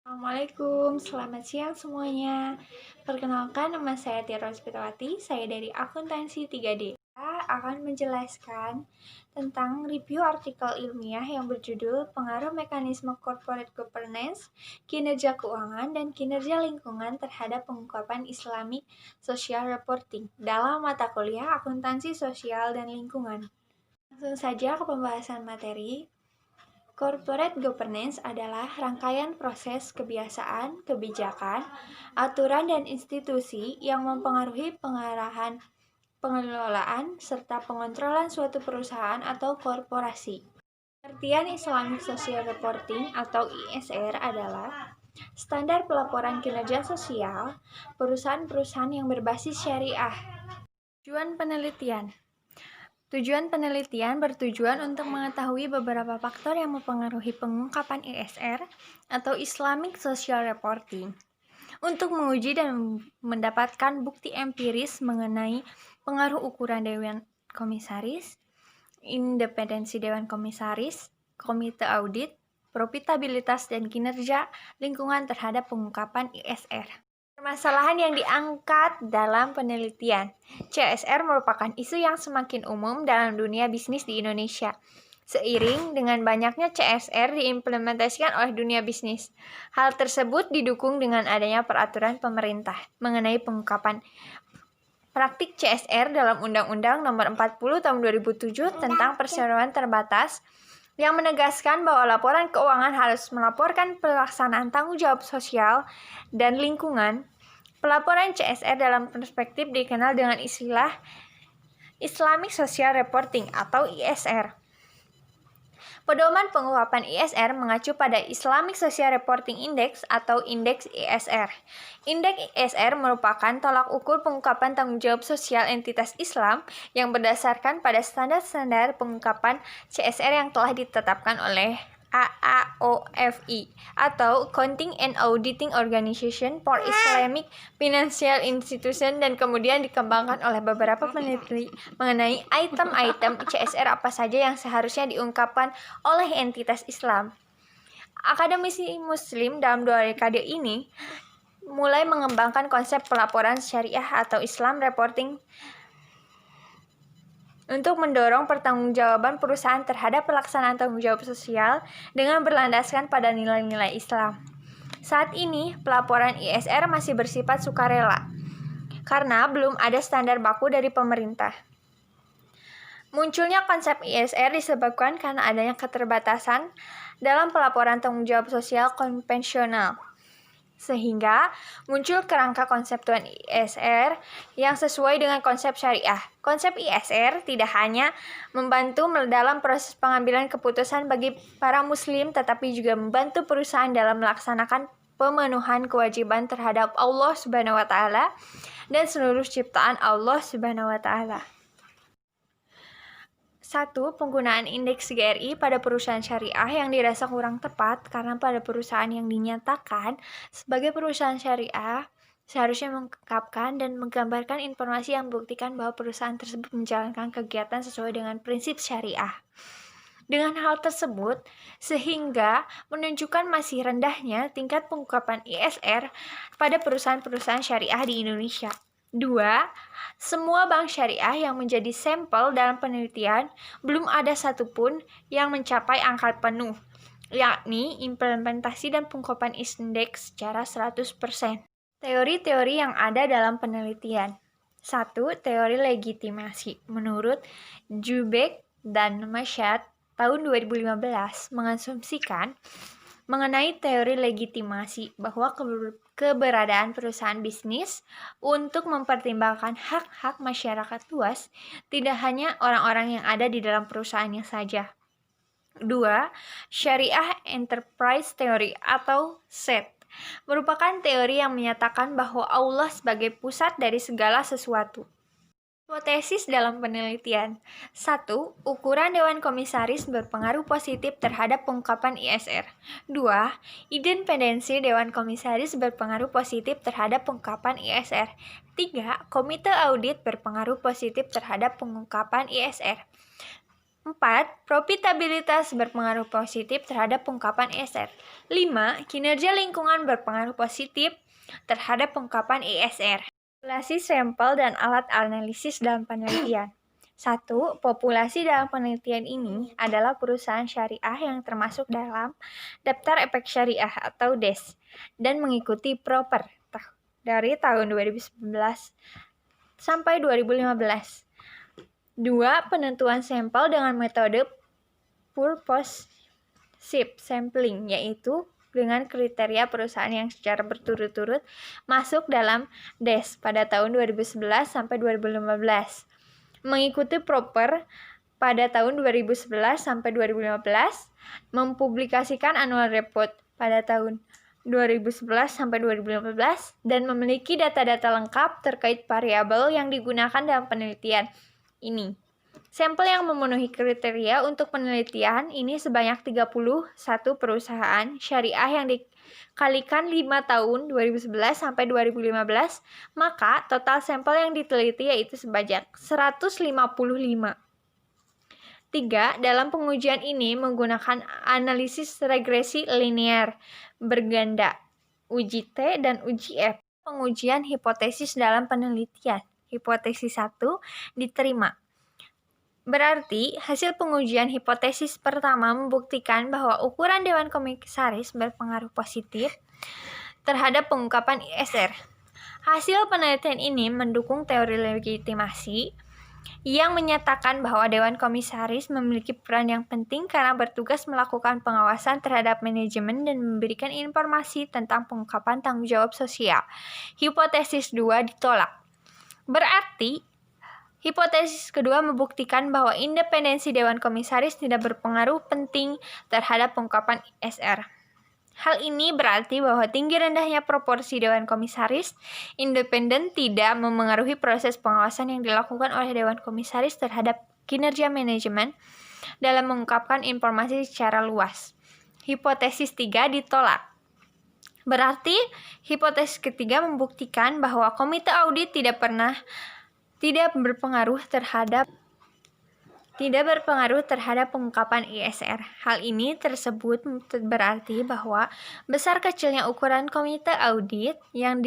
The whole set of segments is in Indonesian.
Assalamualaikum, selamat siang semuanya. Perkenalkan, nama saya Tiara Hospitawati, saya dari Akuntansi 3D. Saya akan menjelaskan tentang review artikel ilmiah yang berjudul Pengaruh Mekanisme Corporate Governance, Kinerja Keuangan, dan Kinerja Lingkungan terhadap Pengungkapan Islamic Social Reporting dalam mata kuliah Akuntansi Sosial dan Lingkungan. Langsung saja ke pembahasan materi. Corporate governance adalah rangkaian proses kebiasaan, kebijakan, aturan, dan institusi yang mempengaruhi pengarahan pengelolaan serta pengontrolan suatu perusahaan atau korporasi. Pengertian Islamic Social Reporting atau ISR adalah standar pelaporan kinerja sosial perusahaan-perusahaan yang berbasis syariah. Tujuan penelitian bertujuan untuk mengetahui beberapa faktor yang mempengaruhi pengungkapan ISR atau Islamic Social Reporting, untuk menguji dan mendapatkan bukti empiris mengenai pengaruh ukuran Dewan Komisaris, independensi Dewan Komisaris, komite audit, profitabilitas dan kinerja lingkungan terhadap pengungkapan ISR. Permasalahan yang diangkat dalam penelitian. CSR merupakan isu yang semakin umum dalam dunia bisnis di Indonesia. Seiring dengan banyaknya CSR diimplementasikan oleh dunia bisnis. Hal tersebut didukung dengan adanya peraturan pemerintah mengenai pengungkapan praktik CSR dalam Undang-Undang Nomor 40 Tahun 2007 tentang perseroan terbatas yang menegaskan bahwa laporan keuangan harus melaporkan pelaksanaan tanggung jawab sosial dan lingkungan. Pelaporan CSR dalam perspektif dikenal dengan istilah Islamic Social Reporting atau ISR. Pedoman pengungkapan ISR mengacu pada Islamic Social Reporting Index atau Indeks ISR. Indeks ISR merupakan tolak ukur pengungkapan tanggung jawab sosial entitas Islam yang berdasarkan pada standar-standar pengungkapan CSR yang telah ditetapkan oleh AAOFI atau Accounting and Auditing Organization for Islamic Financial Institution dan kemudian dikembangkan oleh beberapa peneliti mengenai item-item CSR apa saja yang seharusnya diungkapkan oleh entitas Islam. Akademisi Muslim dalam 2 dekade ini mulai mengembangkan konsep pelaporan syariah atau Islam reporting untuk mendorong pertanggungjawaban perusahaan terhadap pelaksanaan tanggung jawab sosial dengan berlandaskan pada nilai-nilai Islam. Saat ini, pelaporan ISR masih bersifat sukarela, karena belum ada standar baku dari pemerintah. Munculnya konsep ISR disebabkan karena adanya keterbatasan dalam pelaporan tanggung jawab sosial konvensional, sehingga muncul kerangka konseptual ISR yang sesuai dengan konsep syariah. Konsep ISR tidak hanya membantu dalam proses pengambilan keputusan bagi para muslim, tetapi juga membantu perusahaan dalam melaksanakan pemenuhan kewajiban terhadap Allah Subhanahu wa taala dan seluruh ciptaan Allah Subhanahu wa taala. 1. Penggunaan indeks GRI pada perusahaan syariah yang dirasa kurang tepat karena pada perusahaan yang dinyatakan sebagai perusahaan syariah seharusnya mengungkapkan dan menggambarkan informasi yang membuktikan bahwa perusahaan tersebut menjalankan kegiatan sesuai dengan prinsip syariah. Dengan hal tersebut, sehingga menunjukkan masih rendahnya tingkat pengungkapan ISR pada perusahaan-perusahaan syariah di Indonesia. 2. Semua bank syariah yang menjadi sampel dalam penelitian belum ada satupun yang mencapai angka penuh, yakni implementasi dan pengungkapan indeks secara 100%. Teori-teori yang ada dalam penelitian. 1. Teori legitimasi. Menurut Jubek dan Masyad tahun 2015 mengasumsikan mengenai teori legitimasi bahwa keberadaan perusahaan bisnis untuk mempertimbangkan hak-hak masyarakat luas tidak hanya orang-orang yang ada di dalam perusahaannya saja. 2. Syariah Enterprise Theory atau SET merupakan teori yang menyatakan bahwa Allah sebagai pusat dari segala sesuatu. Hipotesis dalam penelitian. 1. Ukuran Dewan Komisaris berpengaruh positif terhadap pengungkapan ISR. 2. Independensi Dewan Komisaris berpengaruh positif terhadap pengungkapan ISR. 3. Komite audit berpengaruh positif terhadap pengungkapan ISR. 4. 4. Profitabilitas berpengaruh positif terhadap pengungkapan ISR. 5. Kinerja lingkungan berpengaruh positif terhadap pengungkapan ISR. Populasi sampel dan alat analisis dalam penelitian. 1. Populasi dalam penelitian ini adalah perusahaan syariah yang termasuk dalam Daftar Efek Syariah atau DES dan mengikuti PROPER dari tahun 2011 sampai 2015. 2. Penentuan sampel dengan metode purposive sampling, yaitu dengan kriteria perusahaan yang secara berturut-turut masuk dalam DES pada tahun 2011 sampai 2015. Mengikuti PROPER pada tahun 2011 sampai 2015, mempublikasikan annual report pada tahun 2011 sampai 2015, dan memiliki data-data lengkap terkait variabel yang digunakan dalam penelitian ini. Sampel yang memenuhi kriteria untuk penelitian ini sebanyak 31 perusahaan syariah yang dikalikan 5 tahun 2011 sampai 2015, maka total sampel yang diteliti yaitu sebanyak 155. 3. Dalam pengujian ini menggunakan analisis regresi linear berganda, uji T dan uji F. Pengujian hipotesis dalam penelitian. Hipotesis 1 diterima. Berarti, hasil pengujian hipotesis pertama membuktikan bahwa ukuran Dewan Komisaris berpengaruh positif terhadap pengungkapan ISR. Hasil penelitian ini mendukung teori legitimasi yang menyatakan bahwa Dewan Komisaris memiliki peran yang penting karena bertugas melakukan pengawasan terhadap manajemen dan memberikan informasi tentang pengungkapan tanggung jawab sosial. Hipotesis 2 ditolak. Berarti, hipotesis kedua membuktikan bahwa independensi Dewan Komisaris tidak berpengaruh penting terhadap pengungkapan ISR. Hal ini berarti bahwa tinggi rendahnya proporsi Dewan Komisaris independen tidak memengaruhi proses pengawasan yang dilakukan oleh Dewan Komisaris terhadap kinerja manajemen dalam mengungkapkan informasi secara luas. Hipotesis 3 ditolak. Berarti, hipotesis ketiga membuktikan bahwa komite audit tidak berpengaruh terhadap pengungkapan ISR. Hal ini tersebut berarti bahwa besar kecilnya ukuran komite audit yang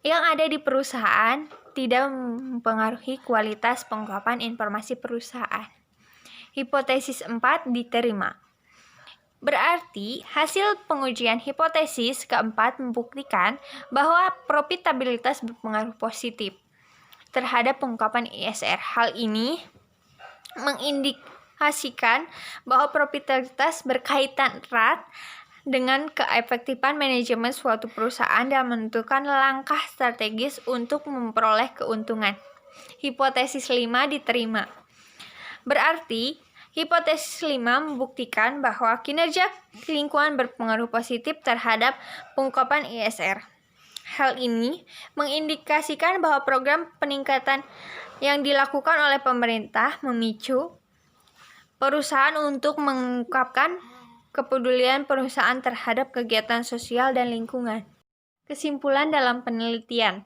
ada di perusahaan tidak mempengaruhi kualitas pengungkapan informasi perusahaan. Hipotesis 4 diterima. Berarti, hasil pengujian hipotesis keempat membuktikan bahwa profitabilitas berpengaruh positif terhadap pengungkapan ISR. Hal ini mengindikasikan bahwa profitabilitas berkaitan erat dengan keefektifan manajemen suatu perusahaan dalam menentukan langkah strategis untuk memperoleh keuntungan. Hipotesis 5 diterima. Berarti, hipotesis 5 membuktikan bahwa kinerja lingkungan berpengaruh positif terhadap pengungkapan ISR. Hal ini mengindikasikan bahwa program peningkatan yang dilakukan oleh pemerintah memicu perusahaan untuk mengungkapkan kepedulian perusahaan terhadap kegiatan sosial dan lingkungan. Kesimpulan dalam penelitian.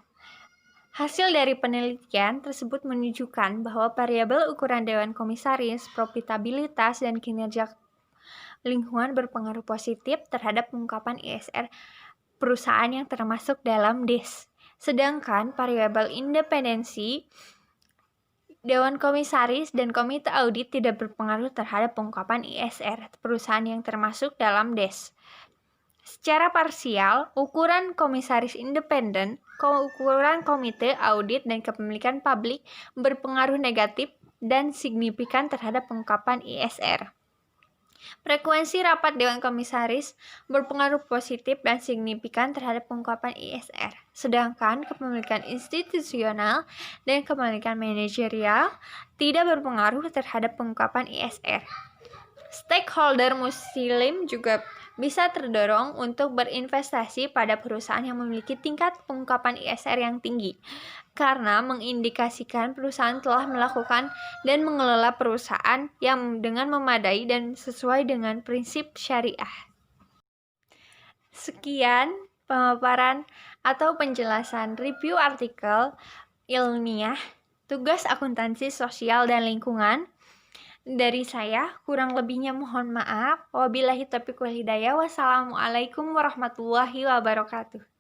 Hasil dari penelitian tersebut menunjukkan bahwa variabel ukuran Dewan Komisaris, profitabilitas, dan kinerja lingkungan berpengaruh positif terhadap pengungkapan ISR perusahaan yang termasuk dalam DES. Sedangkan variabel independensi Dewan Komisaris dan Komite Audit tidak berpengaruh terhadap pengungkapan ISR perusahaan yang termasuk dalam DES. Secara parsial, ukuran komisaris independen, ukuran komite audit, dan kepemilikan publik berpengaruh negatif dan signifikan terhadap pengungkapan ISR. Frekuensi rapat Dewan Komisaris berpengaruh positif dan signifikan terhadap pengungkapan ISR, sedangkan kepemilikan institusional dan kepemilikan manajerial tidak berpengaruh terhadap pengungkapan ISR. Stakeholder muslim juga bisa terdorong untuk berinvestasi pada perusahaan yang memiliki tingkat pengungkapan ISR yang tinggi, karena mengindikasikan perusahaan telah melakukan dan mengelola perusahaan yang dengan memadai dan sesuai dengan prinsip syariah. Sekian pemaparan atau penjelasan review artikel ilmiah tugas akuntansi sosial dan lingkungan Dari saya, kurang lebihnya mohon maaf. Wabillahi taufiq wal hidayah. Wassalamualaikum warahmatullahi wabarakatuh.